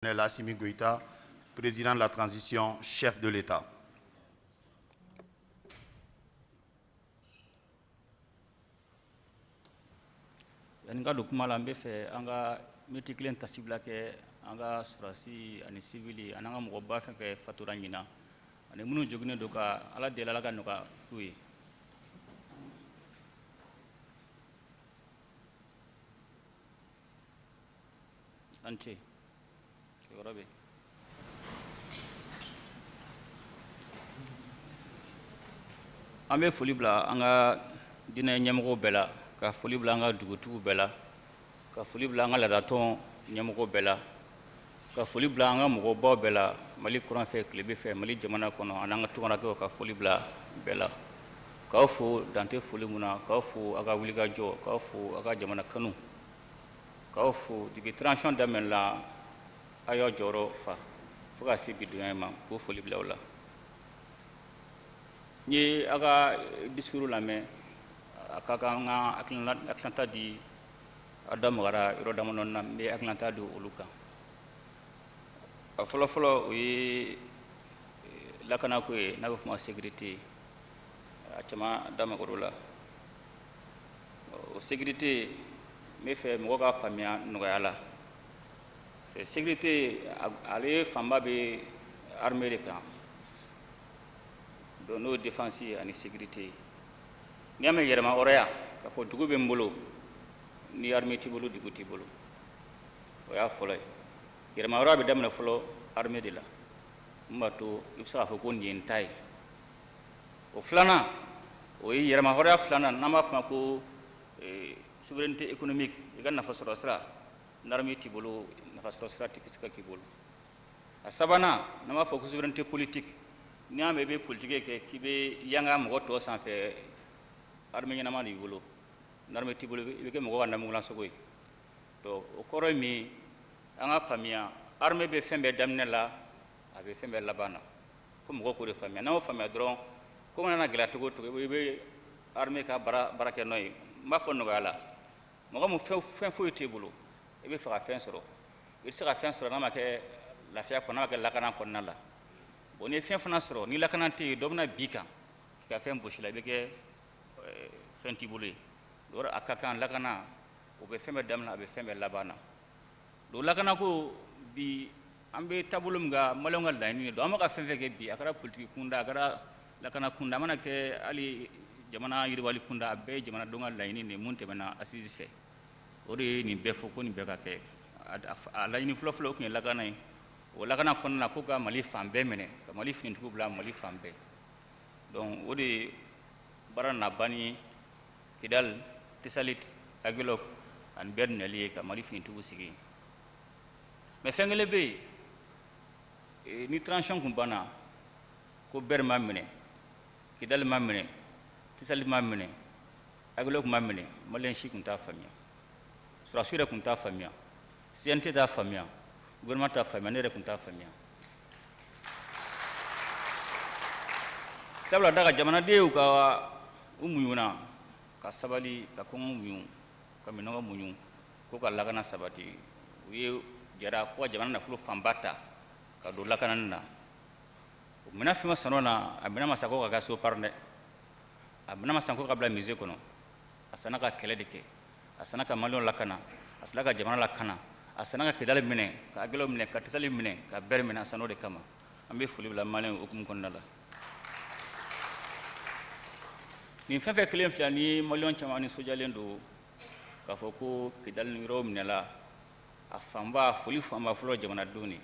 Assimi Goïta, président de la transition, chef de l'État. Nga do kuma la n bɛ fɛ an ka miniti kelen tasibila kɛ an ka sɔrɔdasi ani sivili ani an ka mɔgɔba fɛn fɛn fatura ɲina ani minnu joginnen don ka ala deli ala ka nɔgɔya k'u ye. An ce yɔrɔ bɛ an bɛ foli bila an ka diinɛ ɲɛmɔgɔw bɛɛ la, ka foli bila an ka dugutigiw bɛɛ la, ka foli bila an ka ladatɔn ɲɛmɔgɔw bɛɛ la, ka foli bila an ka mɔgɔbaw bɛɛ la, Mali kuran fɛ tilebe fɛ Mali jamana kɔnɔ ani an ka tungarakɛw, ka foli bila bɛɛ la, k'aw fo dante foli mun na, k'aw fo aw ka wulikajɔ, k'aw fo aw ka jamana kanu, k'aw fo depuis transition daminɛna a y'aw jɔyɔrɔ fa fo ka se bi donya ma, k'o foli bila aw la. N ye aw ka discours lamɛn, a ka kan an ka hakilina di aw da magara yɔrɔ damadɔni na, n bɛ hakilina di olu kan. A fɔlɔfɔlɔ o ye lakanako ye n'a bɛ fɔ o ma sécurité, a caman da magar'o la. O sécurité n bɛ fɛ mɔgɔ ka faamuya nɔgɔya la. Sécurité ale fanba bɛ armée de kan, donc n'o ye défense ye ani sécurité. N'i y'a mɛn yɛrɛma hɔrɔnya k'a fɔ dugu bɛ n bolo ni armée t'i bolo dugu t'i bolo, o y'a fɔlɔ ye. Yɛrɛma hɔrɔnya bɛ daminɛ fɔlɔ armée de la, mun b'a to i bɛ se k'a fɔ ko nin ye n ta ye. O filanan o ye yɛrɛma hɔrɔnya filanan n'an b'a fɔ ma ko souveraineté économique, i ka nafa sɔrɔ sira, ni armée t'i bolo nafa sɔrɔ sira tɛ se ka k'i bolo. A sabanan n'an b'a fɔ ko souveraineté politique, n'i y'a mɛn i bɛ politique kɛ k'i bɛ yanga mɔgɔ tɔw sanfɛ, armée ɲɛnama de b'i bolo, ni armée t'i bolo i bɛ kɛ mɔgɔ ka namugulansogo ye. Donc o kɔrɔ ye min ye, an ka faamuya armée bɛ fɛn bɛɛ daminɛ la, a bɛ fɛn bɛɛ laban na, fo mɔgɔw k'o de faamuya. N'an y'o faamuya dɔrɔn ko mana gɛlɛya cogo o cogo i bɛ armée ka baara kɛ n'o ye. N b'a fɔ nɔgɔya la, mɔgɔ min fɛn foyi t'e bolo i bɛ fɛ ka fɛn sɔrɔ, i tɛ se ka fɛn sɔrɔ n'a ma kɛ lafiya kɔnɔ, n'a ma kɛ lakana kɔnɔna la. Bon ni ye fɛn fana sɔrɔ ni lakana tɛ yen, dɔ bɛna b'i kan k'i ka fɛn gosi la, i bɛ kɛ fɛn t'i bolo ye. O a ka kan lakana, o bɛ fɛn bɛɛ daminɛ, a bɛ fɛn bɛɛ laban na. Donc lakana ko bi an bɛ taabolo min kan maliyɛnw ka laɲini don, an bɛ ka fɛn fɛn kɛ bi, a kɛra politique kunda, a kɛra lakana kunda, a mana kɛ hali jamana yiriwali kunda, a bɛɛ ye jamanadenw ka laɲini de mun tɛmɛna assise fɛ. O de ye nin bɛɛ fɔ ko nin bɛɛ ka kɛ. A laɲini fɔlɔfɔlɔ o tun ye lakana ye. O lakana kɔnɔna na ko ka Mali fan bɛɛ minɛ, ka Mali finitigiw bila Mali fan bɛɛ. Donc o de ye baara na ban ye Kidal, Tisalit, Agilok ani bɛɛ nali ye ka Mali finitigiw sigi. Mais fɛn kelen bɛ yen, ni transition kun banna ko bɛɛ ma minɛ, Kidal ma minɛ, Tisalit ma minɛ, Agilok ma minɛ, Maliyɛn si kun t'a faamuya, sɔrɔdasiw yɛrɛ kun t'a faamuya, CNT t'a faamuya, gouvernement t'a faamuya, ne yɛrɛ kun t'a faamuya. Sabula daga jamanadenw ka u muɲuna, ka sabali, ka kɔngɔ muɲu, ka minɔgɔ muɲu, ko ka lakana sabati, u ye jɛra ko ka jamana nafolo fanba ta ka don lakanani na. O minɛn fɛn o fɛn san'o na, a minɛn ma san ko ka kɛ Sopar dɛ, a minɛn ma san ko ka bila musée kɔnɔ, a sanna ka kɛlɛ de kɛ, a sanna ka maliyɛnw lakana, a sanna ka jamana lakana, a sanna ka Kidali minɛ, ka Agilok minɛ, ka Tisali minɛ, ka bɛɛ minɛ, a sanna o de kama. An bɛ foli bila maliyɛnw hukumu kɔnɔna la. Nin fɛn fɛn kelen filɛ ni maliyɛnw caman nisɔndiyalen don k'a fɔ ko Kidali ni yɔrɔw minɛla, a fanba foli fanba fɔlɔ jamanadenw de.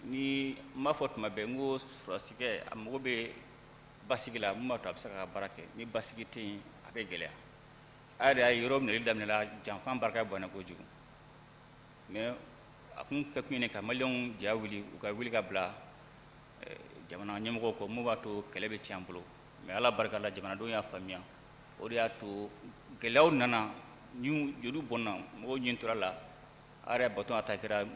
Ni n b'a fɔ tuma bɛɛ n ko sɔrɔdasikɛ a mago bɛ basigi la mun b'a to a bɛ se ka baara kɛ, ni basigi tɛ yen a bɛ gɛlɛya. A yɛrɛ y'a ye yɔrɔ minɛli daminɛla janfan barika bonya kojugu, mais a kun kɛ kun ye ka maliyɛnw ja wuli, u ka wuli ka bila jamana ɲɛmɔgɔw kɔ mun b'a to kɛlɛ bɛ tiɲɛ an bolo, mais ala barika la jamanadenw y'a faamuya. O de y'a to gɛlɛyaw nana, joliw bɔnna, mɔgɔw ɲɛ tora la, a yɛrɛ baton a ta kɛra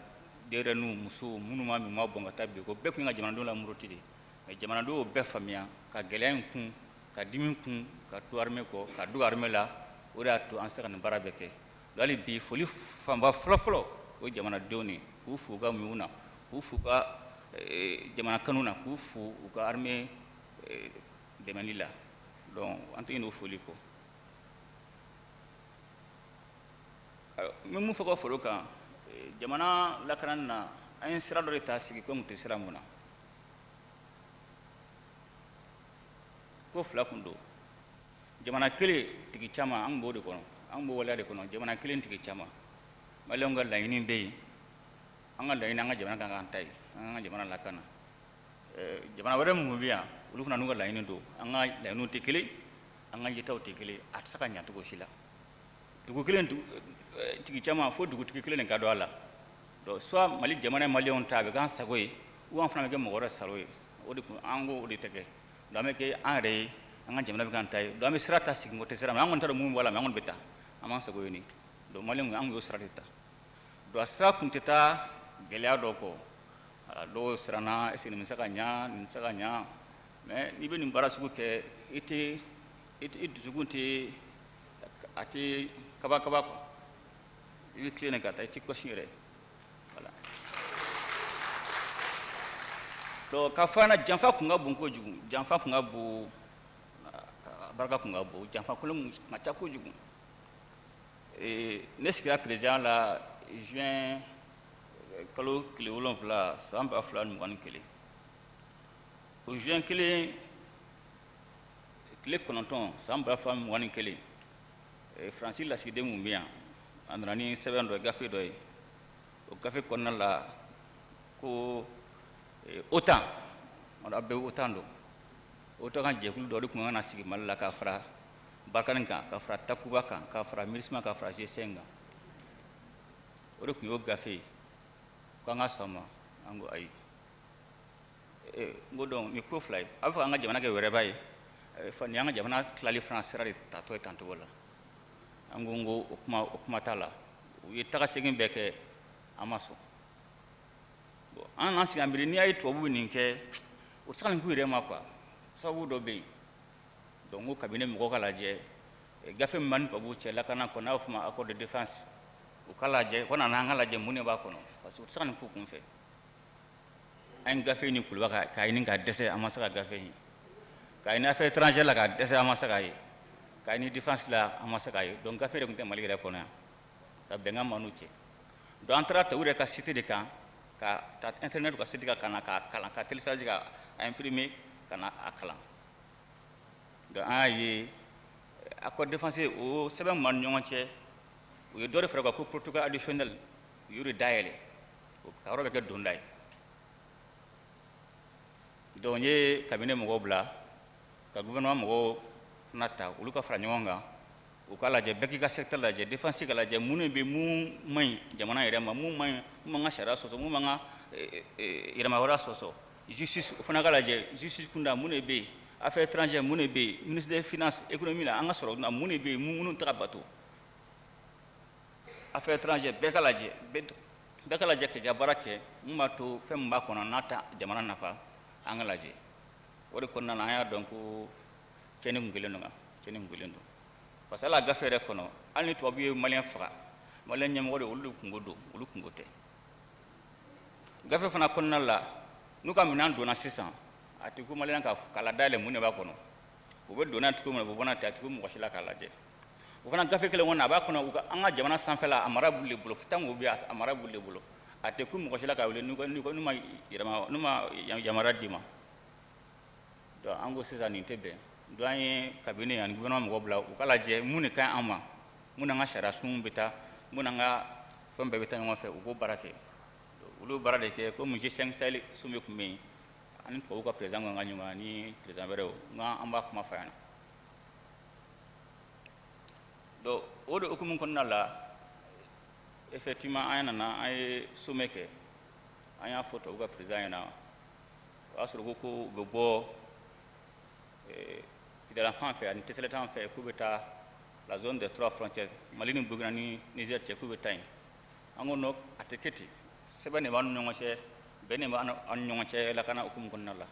denɲɛrɛninw, musow minnu ma min ma bɔn ka taa bi ko bɛɛ kun ka jamanadenw la muruti de, mais jamanadenw y'o bɛɛ faamuya ka gɛlɛya in kun, ka dimi kun, ka to armée kɔ, ka dogo armée la. O de y'a to an sera ka nin baara bɛɛ kɛ. Hali bi foli fanba fɔlɔfɔlɔ o jamana doni k'u fu ka muɲu k'u fu ka jamana kanu na k'u fu u ka armée dɛmɛli la donc an tɛ ɲinɛ o foli kɔ n bɛ mun fɔ ka foro kan jamana lakanani na an ye sira dɔ de ta sigi ko mun tɛ sira mun na ko fila kun don jamana kelen tigi caman an b'o de kɔnɔ an b'o waleya de kɔnɔ jamana kelen tigi caman maliyɛnw ka laɲini bɛ yen an ka laɲini an ka jamana kan k'an ta ye an ka jamana lakana jamana wɛrɛ minnu bɛ yan olu fana n'u ka laɲini don an ka laɲiniw tɛ kelen an ka yetaw tɛ kelen a tɛ se ka ɲɛ cogo si la dugu kelen tigi caman fo dugutigi kelen de ka don a la donc soit mali jamana ye maliyɛnw ta a bɛ k'an sago ye ou an fana bɛ kɛ mɔgɔ wɛrɛ sago ye o de an ko o de tɛ kɛ donc an bɛ kɛ an yɛrɛ ye an ka jamana bɛ k'an ta ye donc an bɛ sira ta sigi ko tɛ sira mais an kɔni t'a dɔn mun b'a la mais an kɔni bɛ taa an b'an sago ye nin donc maliyɛnw an y'o sira de ta donc a sira kun tɛ taa gɛlɛya dɔw kɔ dɔw siranna est-ce que nin bɛ se ka ɲa nin tɛ se ka ɲa mais n'i bɛ nin baara sugu kɛ i dusukun tɛ a tɛ kaba kaba quoi i bɛ tilen de ka taa i tɛ kɔsi yɛrɛ voilà donc ka fɔ an na janfa kun ka bon kojugu janfa kun ka bon barika kun ka bon janfa kolon kun ka ca kojugu ne sigira président la juin kalo tile 7 san 2021 o juin kelen tile 9 san 2021 Faransi lasigiden mun bɛ yan a nana ni sɛbɛn dɔ ye gafe dɔ ye o gafe kɔnɔna la ko OTAN a bɛɛ OTAN don OTAN ka jɛkulu dɔ de tun kan ka sigi Mali la ka fara Balkani kan ka fara Takuba kan ka fara MINUSMA ka fara G5 kan o de tun y'o gafe ye k'an ka sɔn ma an ko ayi n ko donc nin ko fila ye a bɛ fɔ an ka jamana kɛ wɛrɛba ye nin y'an ka jamana tilali fana sira de tatɔ ye tancogo la an ko o kuma t'a la u ye taga segin bɛɛ kɛ an ma sɔn bon an n'an sigi an miiri n'i y'a ye tubabuw bɛ nin kɛ o tɛ se ka nin k'u yɛrɛ ma quoi sababu dɔ bɛ yen donc n ko kabini mɔgɔw ka lajɛ gafe min b'an ni tubabuw cɛ lakana kɔnɔ n'a y'o fɔ ma accord de défense u ka lajɛ ko nana an ka lajɛ mun de b'a kɔnɔ parce que u tɛ se ka nin k'u kun fɛ an ye gafe nin kuluba k'a ɲini k'a dɛsɛ an ma se ka gafe in k'a ɲini affaire étrangère la k'a dɛsɛ an ma se k'a ye k'a ɲini défense la an ma se k'a ye donc gafe de tun tɛ Mali yɛrɛ kɔnɔ yan ka bɛnkan m'an n'u cɛ donc an taara ta u yɛrɛ ka site de kan ka ta internet ka site kan ka na k'a kalan ka télécharger ka imprimer ka na a kalan donc an y'a ye accord défense o sɛbɛn min b'an ni ɲɔgɔn cɛ u ye dɔ de fara o kan ko protocole additionnel u y'o de dayɛlɛ ka yɔrɔ bɛ kɛ donda ye donc n ye cabinet mɔgɔw bila ka gouvernement mɔgɔw fana ta olu ka fara ɲɔgɔn kan u ka lajɛ bɛɛ k'i ka secteur lajɛ défense ka lajɛ minnu bɛ mun man ɲi jamana yɛrɛ ma mun man ka sariya sɔsɔ mun man ka yɛlɛma wɛrɛ sɔsɔ justice o fana ka lajɛ justice kunda mun de bɛ yen affaire étrangère mun de bɛ yen ministre des finances économie la an ka sɔrɔ mun de bɛ yen minnu tɛ ka bato affaire étrangère bɛɛ ka lajɛ k'i ka baara kɛ mun b'a to fɛn min b'a kɔnɔ n'a tɛ jamana nafa an ka lajɛ o de kɔnɔna na an y'a dɔn ko cɛnni kun kelen don cɛnni kun kelen don parce que hali a gafe yɛrɛ kɔnɔ hali ni tubabu ye maliyɛn faga maliyɛn ɲɛmɔgɔ de olu de kungo don olu kungo tɛ gafe fana kɔnɔna la n'u ka minɛn donna sisan a tɛ ko maliyɛn k'a la dayɛlɛ mun de b'a kɔnɔ u bɛ donna cogo min na u bɛ bɔ n'a tɛ a tɛ ko mɔgɔ si la k'a lajɛ o fana gafe kelen kɔnɔ a b'a kɔnɔ an ka jamana sanfɛla a mara b'olu de bolo tant que o bɛ yen a mara b'olu de bolo a tɛ ku mɔgɔ si la k'a wele n'u ma yamaruya d'i ma donc an ko sisan nin tɛ bɛn donc an ye cabinet ani gouvernement mɔgɔw bila u ka lajɛ mun de ka ɲi an ma mun n'an ka sariya sunw bɛ taa mun n'an ka fɛn bɛɛ bɛ taa ɲɔgɔn fɛ u k'o baara kɛ olu baara de kɛ komi G5 Sahel sommet tun bɛ yen ani tubabu ka président kan ka ɲɔgɔn ani président wɛrɛw an b'a kuma f'a ɲɛna donc o de hukumu kɔnɔna la effectivement an nana an ye sommet kɛ an y'a fɔ tubabu ka président ɲɛna o y'a sɔrɔ ko u bɛ bɔ Kidala fan fɛ ani Tɛsɛlɛtan fɛ k'u bɛ taa la zone des 3 frontières Mali ni Burkina ni Niger cɛ k'u bɛ taa yen an ko non a tɛ kɛ ten sɛbɛn de b'an ni ɲɔgɔn cɛ bɛn de b'an ni ɲɔgɔn cɛ lakana hukumu kɔnɔna la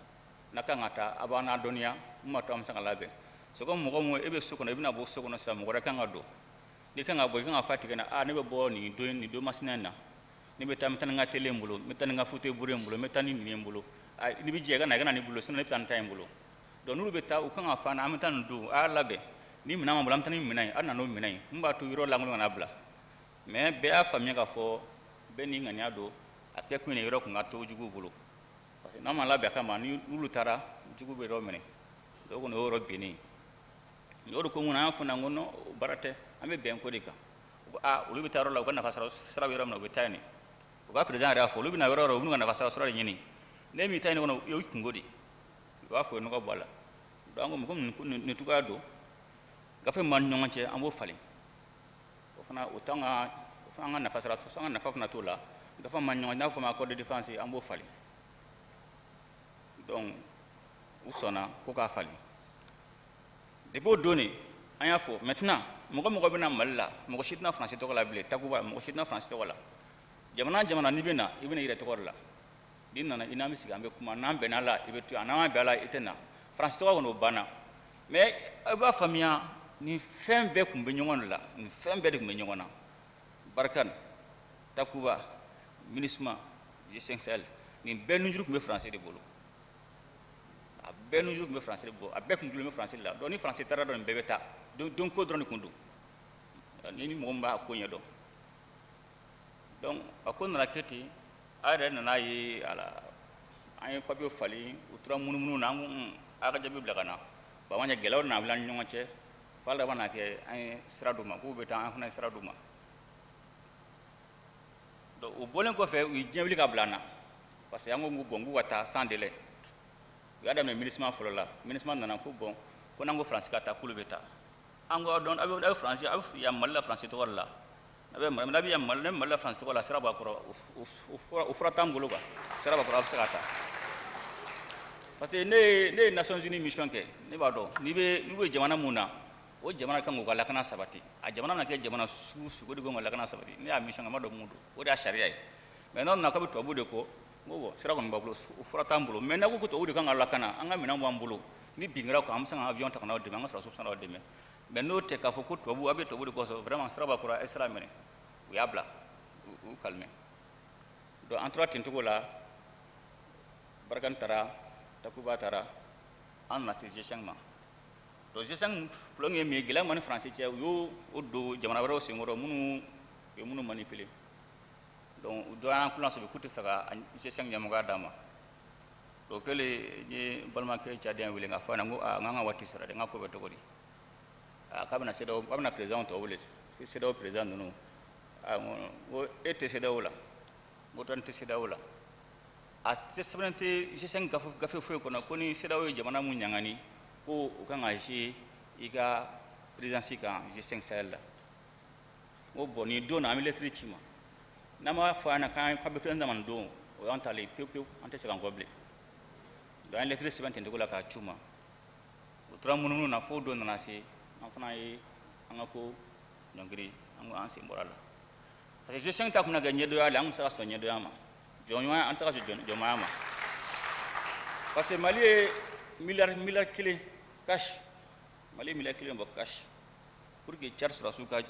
n'a kan ka taa a b'an n'a dɔnniya mun b'a to an bɛ se ka labɛn c'est comme mɔgɔ mun e bɛ so kɔnɔ i bɛna bɔ so kɔnɔ sisan mɔgɔ wɛrɛ kan ka don n'i kan ka bɔ i kan ka f'a tigi ɲɛna ne bɛ bɔ nin don masina in na ni bɛ taa n bɛ taa ni n ka tele n bolo n bɛ taa ni n ka fauteuil bourré n bolo n bɛ taa ni nin ye n bolo ni bɛ jɛ ka na i ka na ni bolo sinon ne bɛ taa ni ta in bolo donc n'olu bɛ taa u kan ka fɔ an na an bɛ taa nin don a y'a labɛn ni minɛn b'an bolo an bɛ taa ni minɛn ye a nana n'o minɛn ye mun b'a to yɔrɔ lankolon kana bila mais bɛɛ y'a faamuya k'a fɔ bɛɛ n'i ŋaniya don a kɛ kun ye yɔrɔ kun ka to juguw bolo parce que n'an ma labɛn a kama ni n'olu taara jugu bɛ yɔrɔ minɛ donc o kɔni o yɔrɔ bennen ye o de ko mun na an y'a fɔ n ko non o baara tɛ an bɛ bɛn ko de kan olu bɛ taa yɔrɔ la u ka nafa sira bɛ yɔrɔ min na u bɛ taa yen u ka président yɛrɛ y'a fɔ olu bɛ na yɔrɔ o yɔrɔ u bɛ ka nafa sira de ɲini ne min ta yen kɔnɔ o y'o kungo de ye u b'a fɔ o ye nɔgɔ bɔ a la donc an ko nin cogoya don gafe min b'an ni ɲɔgɔn cɛ an b'o falen o fana o t'an ka o fana an ka nafa sira an ka nafa fana t'o la gafe min b'an ni ɲɔgɔn cɛ n'a bɛ fɔ o ma accord de défense an b'o falen donc u sɔnna ko k'a falen depuis o don de an y'a fɔ maintenant mɔgɔ mɔgɔ bɛ na Mali la mɔgɔ si tɛna Faransi tɔgɔ la bilen Takuba mɔgɔ si tɛna Faransi tɔgɔ la jamana jamana n'i bɛ na i bɛ na i yɛrɛ tɔgɔ de la n'i nana i n'an bɛ sigi an bɛ kuma n'an bɛnna a la i bɛ to yan n'an ma bɛn a la i tɛ na Faransi tɔgɔ kɔni o banna mais a b'a faamuya nin fɛn bɛɛ tun bɛ ɲɔgɔn de la nin fɛn bɛɛ de tun bɛ ɲɔgɔn na Barkhane Takuba MINUSMA G5 Sahel nin bɛɛ nujuru tun bɛ Faransi de bolo a bɛɛ nujuru tun bɛ Faransi de bolo a bɛɛ tun dulolen bɛ Faransi de la donc ni Faransi taara dɔrɔn nin bɛɛ bɛ taa don ko dɔrɔn de tun don ni mɔgɔ min b'a ko ɲɛdɔn donc a ko nana kɛ ten a yɛrɛ nana ye an ye papier falen u tora munumunu na an ko a ka jaabi bila ka na bon an ka gɛlɛyaw nana wuli an ni ɲɔgɔn cɛ f'a laban na kɛ an ye sira d'u ma k'u bɛ taa an fana ye sira d'u ma donc o bɔlen kɔfɛ u ye diɲɛ wuli ka bila an na parce que an ko bon k'u ka taa sans délai u y'a daminɛ MINUSMA fɔlɔ la MINUSMA nana ko bon ko n'an ko Faransi ka taa k'olu bɛ taa an ko donc a bɛ Faransi a bɛ yan Mali la Faransi tɔgɔ de la a bɛ yan Mali la Faransi tɔgɔ la sira b'a kɔrɔ o fura t'an bolo quoi sira b'a kɔrɔ a bɛ se ka taa parce que ne ye Nations Unies mission kɛ ne b'a dɔn n'i bɛ jamana mun na o jamana kan k'u ka lakana sabati a jamana na kɛ jamana sugu de kan ka lakana sabati ne y'a mission kɛ n ma dɔn mun don o de y'a sariya ye mais n'aw nana k'a bɛ tubabu de kɔ n ko bon sira kɔni b'a bolo o fura t'an bolo mais n'a ko ko tubabu de kan ka lakana an ka minɛn b'an bolo ni bin kɛra kan an bɛ se ka avion ta ka n'aw dɛmɛ an ka sɔrɔsiw bɛ se ka n'aw dɛmɛ mais n'o tɛ k'a fɔ ko tubabu a bɛ tubabu de kɔsɔn vraiment sira b'a kɔrɔ a ye sira minɛ u y'a bila u calmé donc an tora ten cogo la Barkhane taara Takuba taara an nana se G5 ma donc G5 problème ye min ye gɛlɛya min ni Faransi cɛ u y'o don jamana wɛrɛw senkɔrɔ minnu ye minnu manipuler donc u dɔ y'an kulan sɔrɔ k'u tɛ fɛ ka G5 ɲɛmɔgɔya d'a ma donc o kɛlen n ye balimakɛ Tchadien wele k'a fɔ a ɲɛna n ko n k'an ka waati sara dɛ n ka ko bɛ cogo di k'a bɛna CEDEAO k'a bɛna président tɔw wele CEDEAO président ninnu n ko e tɛ CEDEAO la n ko tɔ n tɛ CEDEAO la a tɛ sɛbɛnnen tɛ G5 gafe foyi kɔnɔ ko ni CEDEAO ye jamana mun ɲangani ko u kan ka jouer i ka présidence kan G5 Sahel la n ko bon nin don na an bɛ lettre ci ma n'an m'a fɔ a ɲɛna k'a bɛ président ma nin don o y'an talen pewu pewu an tɛ se k'an kɔ bilen donc an ye lettre sɛbɛn ten cogo la k'a ci u ma u tora munumunu na fo don nana se an fana ye an ka ko ɲɔngiri an sen bɔra la parce que G5 ta kun na kɛ ɲɛdɔnya le an tun tɛ se ka sɔn ɲɛdɔnya ma jɔnɲɔgɔnya an tɛ se ka sɔn jɔnmaya ma parce que Mali ye miliyari kelen cash Mali ye miliyari kelen bɔ cash pour que Tchad sɔrɔsiw ka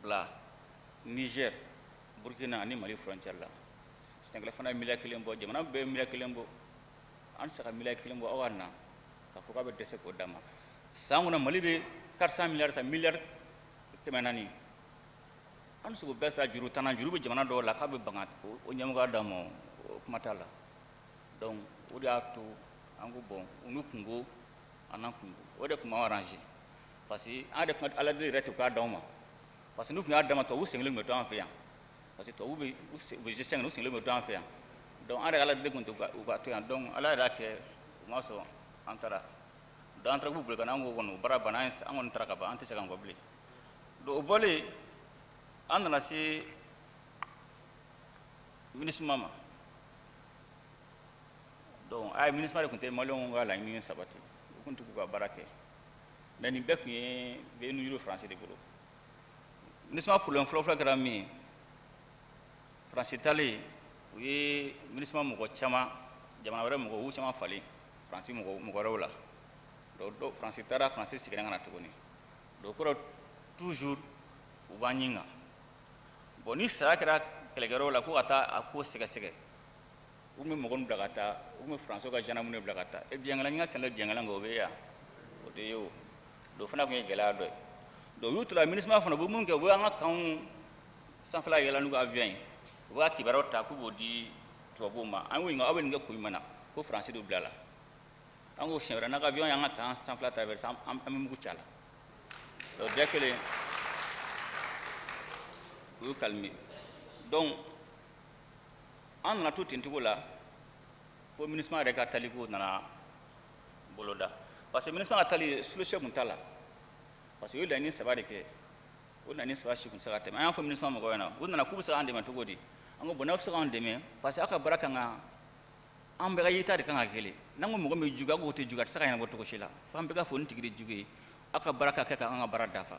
bila Niger Burkina ani Mali frontière la Sénégal fana ye miliyari kelen bɔ jamana bɛɛ ye miliyari kelen bɔ an tɛ se ka miliyari kelen bɔ aw ka na k'a fɔ k'a bɛ dɛsɛ k'o d'a ma san kɔnɔ Mali bɛ 400 miliyari sa miliyari 400 an tɛ se k'o bɛɛ sara juru t'an na juru bɛ jamana dɔw la k'a bɛ ban o ɲɛmɔgɔya d'a ma o kuma t'a la donc o de y'a to an ko bon u n'u kungo an n'an kungo o de tun b'an arrangé parce que an yɛrɛ tun ala deli yɛrɛ tun k'a d'anw ma parce que n'u tun y'a d'a ma tubabu sigilen tun bɛ to an fɛ yan parce que tubabu bɛ G5 u sigilen bɛ to an fɛ yan donc an yɛrɛ ala deli tun tɛ u ka to yan donc ala yɛrɛ y'a kɛ u ma sɔn an taara donc an taara k'u bolo ka na an ko kɔni o baara banna an kɔni taara ka ban an tɛ se k'an kɔ bilen donc o bɔlen an nana se MINUSMA ma donc a ye MINUSMA de tun tɛ maliyɛnw ka laɲini sabati u tun tɛ k'u ka baara kɛ mais nin bɛɛ tun ye bɛɛ nujuru Faransi de bolo MINUSMA problème fɔlɔfɔlɔ kɛra min ye Faransi talen u ye MINUSMA mɔgɔ caman jamana wɛrɛ mɔgɔw u y'u caman falen Faransi mɔgɔ wɛrɛw la donc Faransi taara Faransi seginna ka na tuguni donc o kɔrɔ toujours u b'an ɲini kan bon ni saya kɛra kɛlɛkɛyɔrɔ la ko ka taa a ko sɛgɛsɛgɛ u bɛ mɔgɔ bila ka taa u bɛ faransiw ka gendarmerie bila ka taa biɲɛngala ɲinga sɛnɛ biɲɛngala o bɛ yan o tɛ ye o do fana tun ye gɛlɛya dɔ ye donc y'u tora MINUSMA fana u bɛ mun kɛ u bɛ an ka kanw sanfɛla yɛlɛn n'u ka avion ye u b'a kibaruyaw ta k'u b'o di tubabuw ma an y'u ɲininka aw bɛ nin kɛ kun jumɛn na ko faransi de bila la an ko siɲɛ wɛrɛ n'a ka avion y'an ka kan sanfɛla traverser an bɛ mugu ci a la donc bɛɛ kelen u y'u calmer donc an nana to ten cogo la ko MINUSMA yɛrɛ ka taliko nana boloda parce que MINUSMA ka tali solution tun t'a la parce que u ye laɲini 3 de kɛ o laɲini 3 si tun tɛ se ka tɛmɛ an y'a fɔ MINUSMA mɔgɔw ɲɛna u nana k'u bɛ se k'an dɛmɛ cogo di an ko bon n'aw bɛ se k'an dɛmɛ parce que aw ka baara kan ka an bɛɛ ka yita de kan ka kelen n'an ko mɔgɔ min jugu aw k'o tɛ jugu a tɛ se ka ɲɛnabɔ cogo si la f'an bɛɛ ka fɔ nin tigi de jugu ye aw ka baara ka kɛ k'an ka baara dafa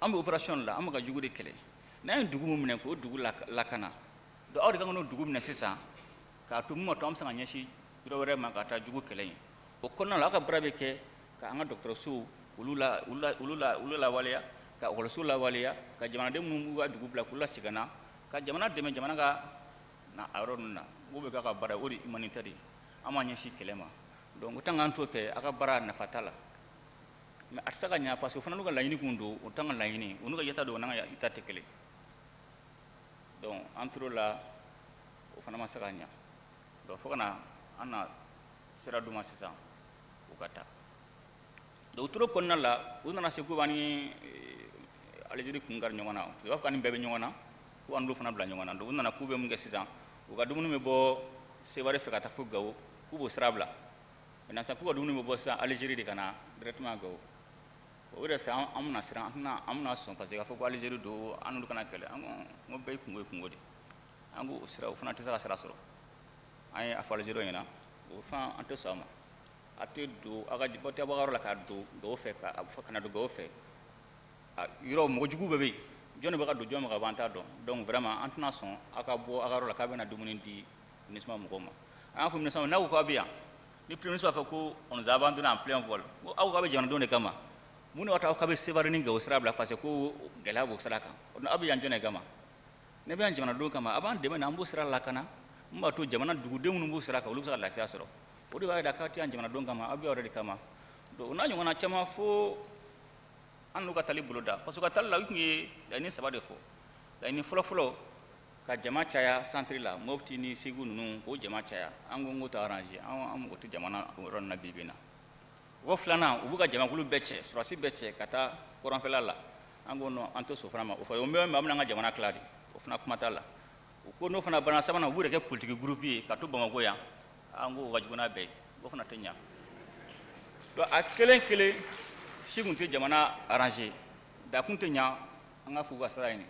an bɛ opération la an bɛ ka jugu de kɛlɛ n'an ye dugu min minɛ k'o dugu lakana donc aw de kan ka n'o dugu minɛ sisan k'a to mun ma to an bɛ se ka ɲɛsin yɔrɔ wɛrɛ ma ka taa jugu kɛlɛ in o kɔnɔna la aw ka baara bɛ kɛ ka an ka dɔgɔtɔrɔsow olu lawaleya ka ekɔlisow lawaleya ka jamanaden minnu b'u ka dugu bila k'u lasegin ka na ka jamana dɛmɛ jamana ka na a yɔrɔ ninnu na o bɛ k'a ka baara o de humanitaire ye an ma ɲɛsin kɛlɛ ma donc o tan k'an to kɛ a ka baara nafa t'a la mais a tɛ se ka ɲɛ parce que o fana n'u ka laɲini kun don o t'an ka laɲini o n'u ka yeta don o n'an ka yeta tɛ kelen donc an tor'o la o fana ma se ka ɲɛ donc fo ka na an na sira d'u ma sisan u ka taa donc u tora kɔnɔna la u nana se k'u b'an ni Algérie kun kari ɲɔgɔn na parce que u b'a fɔ k'an ni bɛɛ bɛ ɲɔgɔn na k'u an n'olu fana bila ɲɔgɔn na donc u nana k'u bɛ mun kɛ sisan u ka dumuni bɛ bɔ Seware fɛ ka taa fo Gawo k'u b'o sira bila maintenant sisan k'u ka dumuni bɛ bɔ sisan Algérie de ka na directement Gawo o de fɛ an bɛna siran an bɛna sɔn parce que k'a fɔ ko Algérie don an n'olu kana kɛlɛ an ko bɛɛ ye kungo de an ko o sira o fana tɛ se ka sira sɔrɔ an ye a fɔ Algérie ɲɛna o fana an tɛ sɔn a ma a tɛ don a ka bɔ yɔrɔ la ka don Gawo fɛ ka na don Gawo fɛ yɔrɔ mɔgɔ jugu bɛɛ bɛ yen jɔn de bɛ ka don jɔn bɛ ka bɔ an t'a dɔn donc vraiment an tɛna sɔn aw ka bɔ a ka yɔrɔ la k'a bɛna dumuni di MINUSMA mɔgɔw ma an y'a fɔ MINUSMA n'a ko k'aw bɛ yan ni premier ministre b'a fɔ ko on nous a abandonné en plein vol ko aw k'aw bɛ jamanadenw de kama mun de b'a to aw k'a bɛ Seware ni Gawo sira bila parce que ko gɛlɛya b'o sira kan aw bɛ yan jɔn de kama ne bɛ yan jamanadenw kama a b'an dɛmɛ na an b'o sira lakana mun b'a to jamana dugudenw minnu b'o sira kan olu bɛ se ka lafiya sɔrɔ o de b'a yira k'aw tɛ yan jamanadenw kama aw bɛ yan o de kama donc o n'a ɲɔgɔnna caman fo an n'u ka tali boloda parce que u ka tali la u tun ye laɲini 3 de fɔ laɲini fɔlɔfɔlɔ ka jama caya centre la Mopti ni Segu ninnu k'o jama caya an ko n k'o tɛ arrangé an mɔgɔ tɛ jamana o yɔrɔ ninnu na bi-bi in na o filanan u b'u ka jamakulu bɛɛ cɛ surasi bɛɛ cɛ ka taa kɔrɔnfɛla la an ko non an tɛ sɔn o fana ma o fɔ o bɛ an bɛna an ka jamana tila de o fana kuma t'a la u ko n'o fana banna sabanan u b'u yɛrɛ kɛ politique groupe ye ka to Bamakɔ yan an ko o ka jugu n'a bɛɛ ye o fana tɛ ɲɛ donc a kelen kelen si tun tɛ jamana arrangé da kun tɛ ɲɛ an ka f'u ka sira ɲini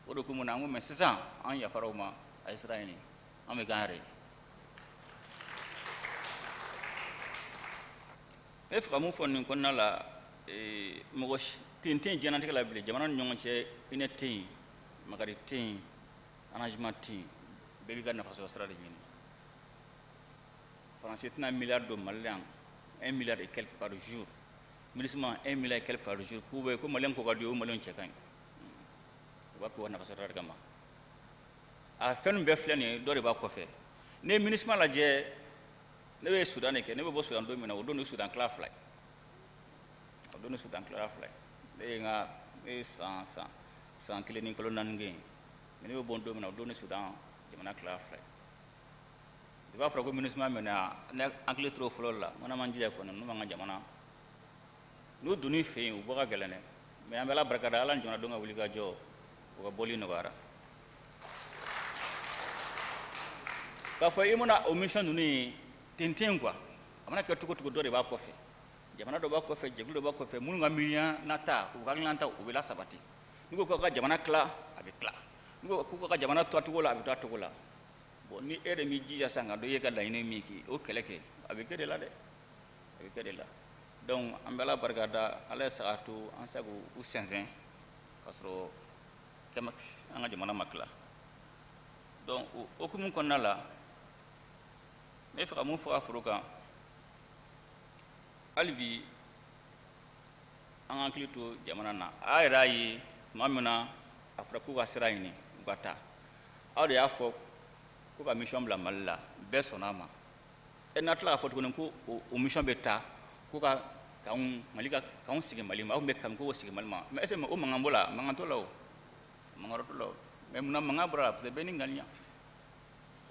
o de ko mun na an ko mais sisan an yafara o ma a ye sira ɲini an bɛ k'an yɛrɛ ye ne fɛ ka mun fɔ nin kɔnɔna la mɔgɔ ten tɛ yen diɲɛlatigɛ la bilen jamana ni ɲɔgɔn cɛ hinɛ tɛ yen makari tɛ yen arrangement tɛ yen bɛɛ b'i ka nafasɔrɔ sira de ɲini faransi tɛna miliyari don Mali la 1 milliard et quelques par jour MINUSMA 1 milliard et quelques par jour k'u bɛ ko maliyɛn ko ka di o maliyɛn cɛ ka ɲi u b'a k'u ka nafasɔrɔ de kama a fɛn ninnu bɛɛ filɛ nin ye dɔ de b'a kɔfɛ ne ye MINUSMA lajɛ ne bɛ Sudan de kɛ ne bɛ bɔ Sudan don min na o don de Sudan tila fila ye o don de Sudan tila fila ye ne ye san 1 ni kalo 4 kɛ yen mais ne bɛ bɔ don min na o don de Sudan jamana tila fila ye i b'a fɔra ko MINUSMA mɛnna ne hakili tora o fɔlɔ la n ko n'an m'an jija kɔni n'u b'an ka jamana n'u donn'i fɛ yen u bɔ ka gɛlɛn dɛ mais an bɛ Ala barikada Ala ni jamanadenw ka wuli ka jɔ u ka bɔli nɔgɔyara k'a fɔ i mana o mission ninnu ye ten tɛ yen quoi a mana kɛ cogo o cogo dɔ de b'a kɔfɛ jamana dɔ b'a kɔfɛ jɛkulu dɔ b'a kɔfɛ minnu ka miiriya nata u ka hakilinata u bɛ lasabati n'u ko k'aw ka jamana tila a bɛ tila n'u ko k'u ka jamana to a cogo la a bɛ to a cogo la bon ni e de m'i jija sisan ka dɔ i ye ka laɲini min kɛ o kɛlɛ kɛ a bɛ kɛ de la dɛ a bɛ kɛ de la donc an bɛ Ala barikada Ala ye saga to an se k'u sɛnsɛn ka sɔrɔ an ka jamana ma tila donc o hukumu kɔnɔna la n bɛ fɛ ka mun fɔ a foro kan hali bi an ka hakili to jamana na a yɛrɛ y'a ye tuma min na a fɔra k'u ka sira ɲini u ka taa aw de y'a fɔ ko ka mission bila Mali la bɛɛ sɔnna ma n'a tila k'a fɔ tuguni ko o mission bɛ taa ko ka k'anw sigi Mali ma aw bɛ kan ko sigi Mali ma mais est-ce que o mankan b'o la mankan t'o la o mankan t'o la o mais munna mankan bɔra la parce que bɛɛ ni ŋaniya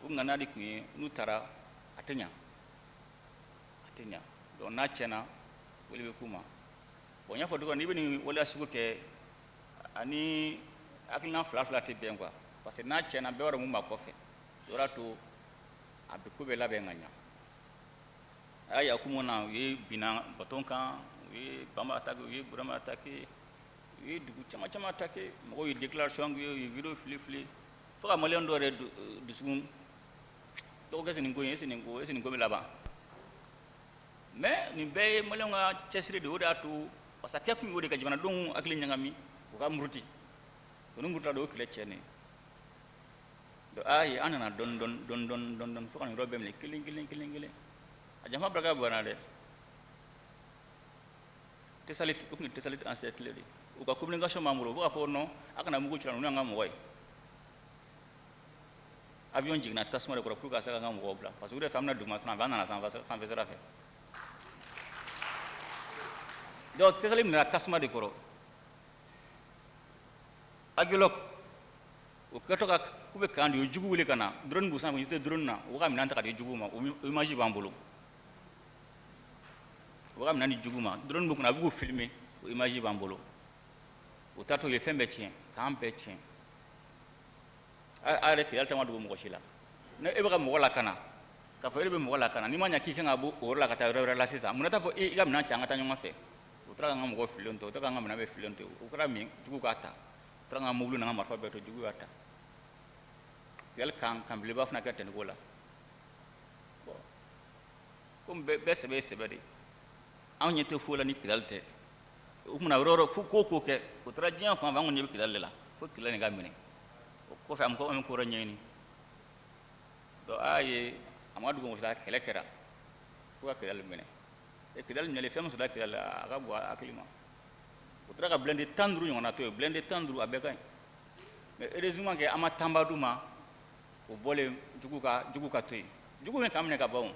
o ŋaniya de tun ye n'u taara a tɛ ɲa donc n'a tiɲɛna wele bɛ k'u ma bon n y'a fɔ cogo n'i bɛ nin waleya sugu kɛ ani hakilina fila tɛ bɛn quoi parce que n'a tiɲɛna bɛɛ b'a dɔn mun b'a kɔfɛ o y'a to a bɛ ko bɛɛ labɛn ka ɲa a y'a Yakubu na u ye binna baton kan u ye Bama attaqué u ye Burama attaqué u ye dugu caman attaqué mɔgɔw ye déclaration kɛ u ye vidéo fili fo ka maliyɛn dɔw yɛrɛ dusukun dɔw kɛ nin ko in est-ce que nin ko bɛ laban mais nin bɛɛ ye maliyɛnw ka cɛsiri de o de y'a to parce que a kɛ kun ye o de ka jamanadenw hakili ɲagami u ka muruti o ni murutila de o tile tiɲɛnen donc ayi an nana dɔɔni fo ka nin yɔrɔ bɛɛ minɛ kelen a janfa barika bonyana dɛ Tesalit o tun ye Tesalit encerclé de u ka communication b'an bolo u bɛ k'a fɔ non a kana mugu ci la ninnu y'an ka mɔgɔ ye avion jiginna tasuma de kɔrɔ pour que ka se k'an ka mɔgɔw bila parce que u de fɛ an bɛna dugumasira fɛ an nana sanfɛ sira fɛ donc Tesalit minɛra tasuma de kɔrɔ Agilok o kɛtɔ ka k'u bɛ kan de u ye jugu wuli ka na drone b'u sanfɛ u tɛ drone na u ka minɛn ta ka di juguw ma o image b'an bolo u ka minɛn di juguw ma drone b'u kunna a bɛ k'u filmer o image b'an bolo u taatɔ u ye fɛn bɛɛ tiɲɛ k'an bɛɛ tiɲɛ a yɛrɛ Kidali tɛ ma dogo mɔgɔ si la ne e bɛ ka mɔgɔ lakana k'a fɔ e bɛ mɔgɔ lakana n'i ma ɲɛ k'i kan ka bɔ o yɔrɔ la ka taa yɔrɔ wɛrɛ la sisan mun na t'a fɔ i ka minɛn cɛ an ka taa ɲɔgɔn fɛ u taara k'an ka mɔgɔ filen to u taara k'an ka minɛn bɛɛ filen to o kɛra min juguw k'a ta u taara k'an ka mobili n'an ka marifa bɛɛ to juguw y'a ta Kidali kan belebeleba fana kɛ ten cogo la bon komi bɛɛ sɛbɛ ye sɛbɛ de anw ɲɛ tɛ foyi la ni Kidali tɛ o tumana yɔrɔ fo ko kɛ o taara diɲɛ fan fɛ an kɔni ɲɛ bɛ Kidali de la fo Kidali nin ka minɛ o kɔfɛ an bɛ ko wɛrɛ ɲɛɲini donc a y'a ye a ma dugu mɔgɔsi la kɛlɛ kɛra fo ka Kidali minɛ Kidali minɛlen fɛn min sɔrɔla Kidali la a ka bon a hakili ma o taara ka blindé 15 ɲɔgɔnna to yen blindé 15 a bɛɛ ka ɲi mais heureusement que an ma tanba d'u ma o bɔlen jugu ka to yen jugu ye k'an minɛ ka ban o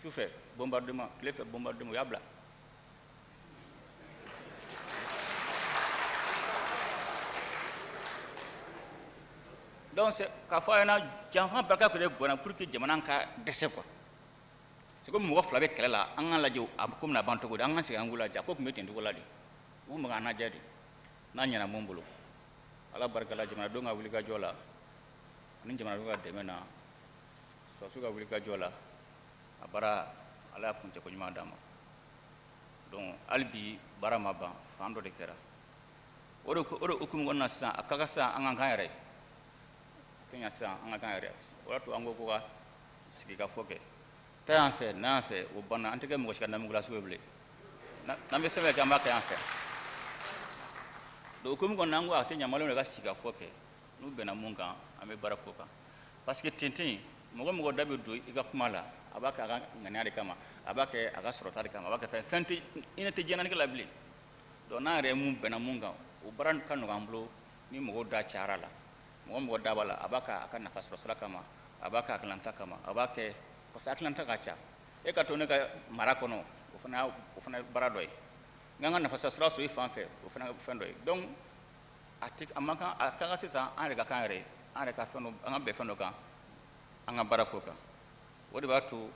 sufɛ bombardement tile fɛ bombardement u y'a bila donc k'a fɔ a ɲɛna janfa barika tun de bɔnna pour que jamana ka dɛsɛ quoi c'est comme mɔgɔ fila bɛ kɛlɛ la an ka lajɛ a ko bɛna ban cogo di an ka segin an k'u lajɛ a ko tun bɛ ten cogo la de u tun bɛ k'an lajɛ de n'a ɲɛna mun bolo ala barika la jamanadenw ka wulikajɔ la ani jamanadenw ka dɛmɛ na sɔrɔsiw ka wulikajɔ la a baara ala y'a kuncɛ ko ɲuman d'an ma donc hali bi baara ma ban fan dɔ de kɛra o de hukumu kɔnɔna na sisan a ka kan sisan an ka k'an yɛrɛ ye a tɛ ɲɛ sisan an ka k'an yɛrɛ ye o y'a to an ko ka sigi ka fɔ kɛ taa yan fɛ n'an yan fɛ o banna an tɛ kɛ mɔgɔ si ka namugulasiw ye bilen n'an bɛ fɛn fɛn kɛ an b'a kɛ yan fɛ donc hukumu kɔnɔna na an ko a tɛ ɲɛ maliyɛnw de ka sigi ka fɔ kɛ n'u bɛnna mun kan an bɛ baara k'o kan parce que tintin mɔgɔ da bɛ don i ka kuma la a b'a kɛ a ka ŋaniya de kama a b'a kɛ a ka sɔrɔta de kama a b'a kɛ fɛn tɛ i ne tɛ diɲɛlatigɛ la bilen donc n'an yɛrɛ mun bɛnna mun kan o baara ka nɔgɔ an bolo ni mɔgɔw da cayara la mɔgɔ da b'a la a b'a kɛ a ka nafa sɔrɔ sira kama a b'a kɛ hakilina kama a b'a kɛ parce que hakilina ka ca e ka to ne ka mara kɔnɔ o fana ye baara dɔ ye n ka nafa sɔrɔ sira sɔrɔ i fan fɛ o fana ye fɛn dɔ ye donc a ka kan sisan an yɛrɛ ka kan yɛrɛ an yɛrɛ ka fɛn dɔ an ka bɛn fɛn dɔ kan an ka baara k'o kan o de b'a to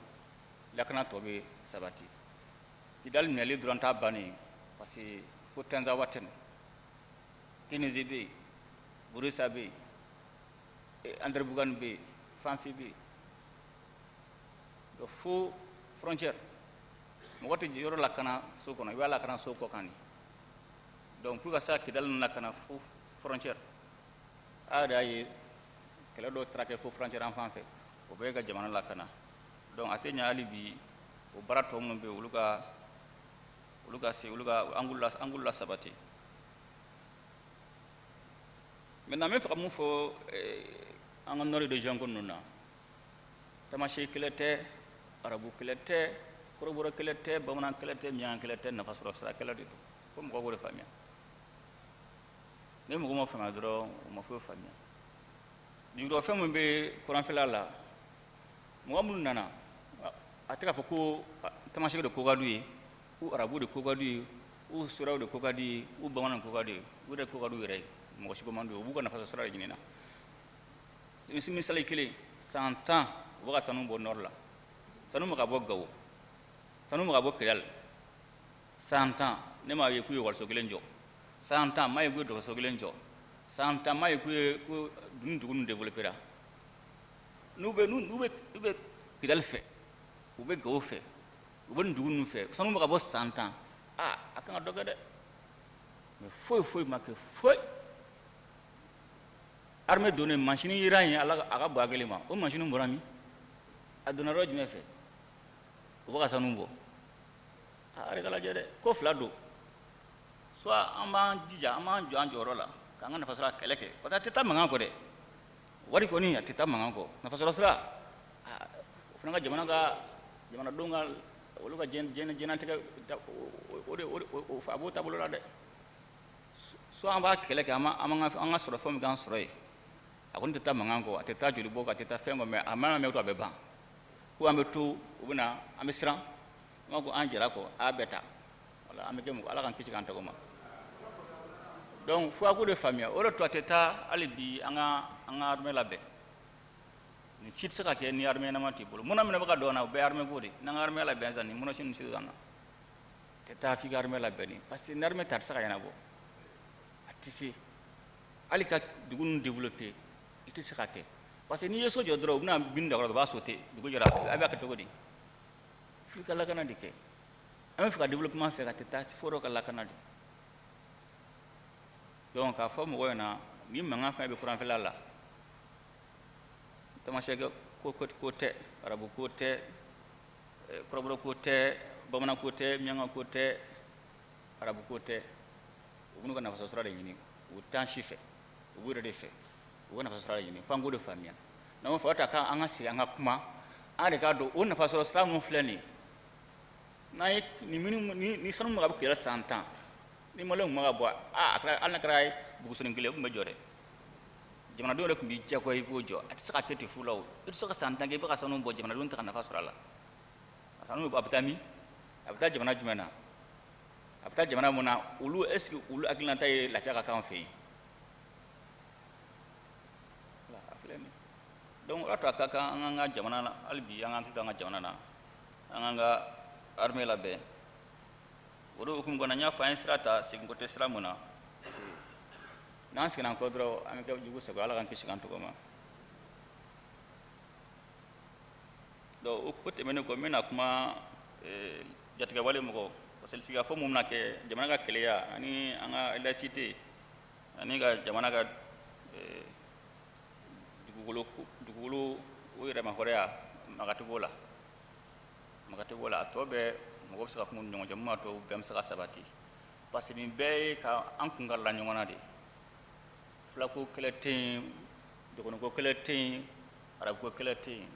lakana tɔ bɛ sabati Kidali minɛli dɔrɔn t'a bannen parce que fo Tanzania Watène Tunisie bɛ yen Burisa bɛ yen André Bougane bɛ yen Fanfi bɛ yen donc fo frontière mɔgɔ tɛ yɔrɔ lakana so kɔnɔ i b'a lakana so kɔ kan de donc pour que se ka Kidali lakana fo frontière a yɛrɛ y'a ye kɛlɛ dɔw taara kɛ fo frontière an fan fɛ o bɛɛ ka jamana lakana donc a tɛ ɲɛ hali bi o baara tɔ minnu bɛ yen olu ka an k'u lasabati maintenant n bɛ fɛ ka mun fɔ an ka nord région ko ninnu na tamaseki kɛlɛ tɛ arabu kɛlɛ tɛ kɔrɔbɔrɔ kɛlɛ tɛ bamanan kɛlɛ tɛ miɲankala kɛlɛ tɛ nafasɔrɔ sira kɛlɛ de don fo mɔgɔw k'o de faamuya ne mɔgɔ ma faamuya dɔrɔn o ma foyi faamuya jigidɔ fɛn min bɛ kuranfɛla la mɔgɔ minnu nana a tɛ k'a fɔ ko tamasɛki de ko ka d'u ye u arabu de ko ka d'u ye u suraw de ko ka d'u ye u bamananw ko ka d'u ye u yɛrɛ ko ka d'u yɛrɛ ye mɔgɔ si ko man d'u ye u b'u ka nafa sɔrɔ de ɲinina misali kelen san 10 u bɛ ka sanu bɔ nord la sanu bɛ ka bɔ Gawo sanu bɛ ka bɔ Kidal san 10 ne m'a ye k'u ye ekɔliso kelen jɔ san 10 m'a ye k'u ye dɔgɔtɔrɔso kelen jɔ san 10 m'a ye k'u ye dugu ninnu développera n'u bɛ Kidal fɛ u bɛ Gawo fɛ u bɛ nin dugu ninnu fɛ sanu bɛ ka bɔ san 10 a kan ka dɔ kɛ dɛ mais foyi ma kɛ foyi armée donnen machine yera yen a ka bɔ a kelen ma o machine bɔra min a donna yɔrɔ jumɛn fɛ u bɛ ka sanu bɔ a yɛrɛ ka lajɛ dɛ ko fila don soit an b'an jija an b'an jɔ an jɔyɔrɔ la k'an ka nafasɔrɔ kɛlɛ kɛ parce que a tɛ taa mankan kɔ dɛ wari kɔni a tɛ taa mankan kɔ nafasɔrɔ sira o fana ka jamanadenw ka olu ka diɲɛnatigɛ a b'o taabolo la dɛ soit an b'a kɛlɛ kɛ an ka sɔrɔ fɛn min k'an sɔrɔ ye a kɔni tɛ taa mankan kɔ a tɛ taa joli bɔ kɔ a tɛ taa fɛn kɔ mais a mana mɛn to a bɛ ban ko an bɛ to u bɛ na an bɛ siran an b'a ko an jɛra kɔ a bɛɛ ta wala an bɛ kɛ mɔgɔ ala k'an kisi k'an tɔgɔ ma donc fo a k'o de faamuya o de to a tɛ taa hali bi an ka armée labɛn nin si tɛ se ka kɛ ni armée ɲɛnama t'i bolo munna minɛ bɛ ka dɔn na o bɛɛ armée ko de n'an ka armée labɛn sisan nin munasi ninnu si tɛ ka na tɛ taa f'i ka armée labɛn ni parce que ni armée ta a tɛ se ka ɲɛnabɔ a tɛ se hali ka dugu ninnu développer i tɛ se ka kɛ parce que n'i ye so jɔ dɔrɔn u bɛna bin da kɔrɔ u b'a sauter dugu jɛra a b'a kɛ cogo di f'i ka lakana de kɛ an bɛ fɛ ka développement fɛ ka tɛ taa fo dɔ ka lakana de donc k'a fɔ mɔgɔw ɲɛna ni mankan fɛn bɛ kuranfɛla la tamasɛkɛ ko tɛ arabu ko tɛ kɔrɔbɔrɔ ko tɛ bamanan ko tɛ miyanka ko tɛ arabu ko tɛ u b'u ka nafasɔrɔ de ɲini u t'an si fɛ u b'u yɛrɛ de fɛ u ka nafasɔrɔ de ɲini f'an k'o de faamuya n'an b'a fɔ ta k'an ka sigi an ka kuma an de k'a dɔn o nafasɔrɔ sira minnu filɛ nin ye n'an ye ni sanu min bɛ kɛlɛ san 10 ni maliyɛnw kun bɛ ka bɔ hali n'a kɛra bugusonin kelen o tun bɛ jɔ dɛ jamanadenw yɛrɛ tun b'i diyagoya i k'o jɔ a tɛ se ka kɛ ten fu la o i tɛ se ka san 10 kɛ i bɛ ka sanu bɔ jamanadenw tɛ ka nafa sɔrɔ a la a sanu a bɛ taa min a bɛ taa jamana jumɛn na a bɛ taa jamana mun na olu est ce que olu hakilinata ye lafiya ka k'an fɛ yen a filɛ nin donc o y'a to a ka kan an ka jamana na hali bi an ka hakili to an ka jamana na an k'an ka armée labɛn o de hukumu kɔnɔ n y'a fɔ an ye sira ta seginko tɛ sira mun na n'an seginna an kɔ dɔrɔn an bɛ kɛ jugu sago ala k'an kisi k'an tɔgɔ ma donc o tɛmɛnen kɔ n bɛna kuma jatigɛwale mɔgɔw parce que sigikafɔ mun bɛna kɛ jamana ka kɛlɛya ani an ka laïcité ani ka jamana ka dugukolo o yɛrɛma hɔrɔnya makatigiw la a tɔ bɛɛ mɔgɔ bɛ se ka kuma ni ɲɔgɔn cɛ mun b'a to bɛn bɛ se ka sabati parce que nin bɛɛ ye ka an kun kari la ɲɔgɔn na de filako kɛlɛ tɛ yen dɔgɔnɔko kɛlɛ tɛ yen arabuko kɛlɛ tɛ yen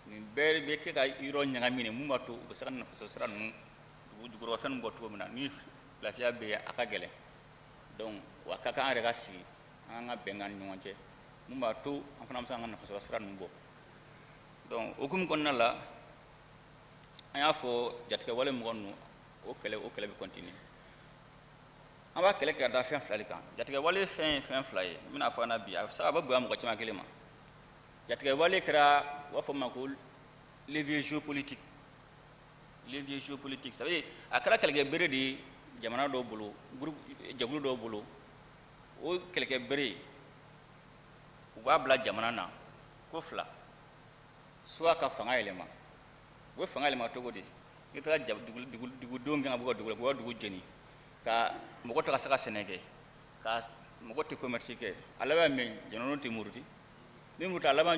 nin bɛɛ bɛ kɛ ka yɔrɔ ɲagami de mun b'a to u bɛ se ka nafasɔrɔ sira ninnu jukɔrɔfɛn ninnu bɔ cogo min na ni lafiya bɛ yen a ka gɛlɛn donc wa a ka kan an yɛrɛ ka sigi an ka bɛnkan ni ɲɔgɔn cɛ mun b'a to an fana bɛ se ka an ka nafasɔrɔ sira ninnu bɔ donc hukumu kɔnɔna la an y'a fɔ jatigɛwale mɔgɔ ninnu o kɛlɛ bɛ continuer an b'a kɛlɛ kɛ ka da fɛn fila de kan jatigɛwale fɛn ye fɛn fila ye n bɛna fɔ an na bi a bɛ se ka bɛ bonya mɔgɔ caman kelen ma jatigɛwale kɛra u b'a fɔ ma ko levier géopolitique ça veut dire a kɛra kɛlɛkɛ bere de ye jamana dɔw bolo jɛkulu dɔw bolo o kɛlɛkɛ bere u b'a bila jamana na ko fila soit ka fanga yɛlɛma u bɛ fanga yɛlɛma cogo di n'i taara dugudenw kan ka bɔ ka dugu la k'u ka dugu jeni ka mɔgɔ ta ka se ka sɛnɛ kɛ ka mɔgɔ tɛ commerce kɛ a laban min jamanadenw tɛ muruti ni muruti a laban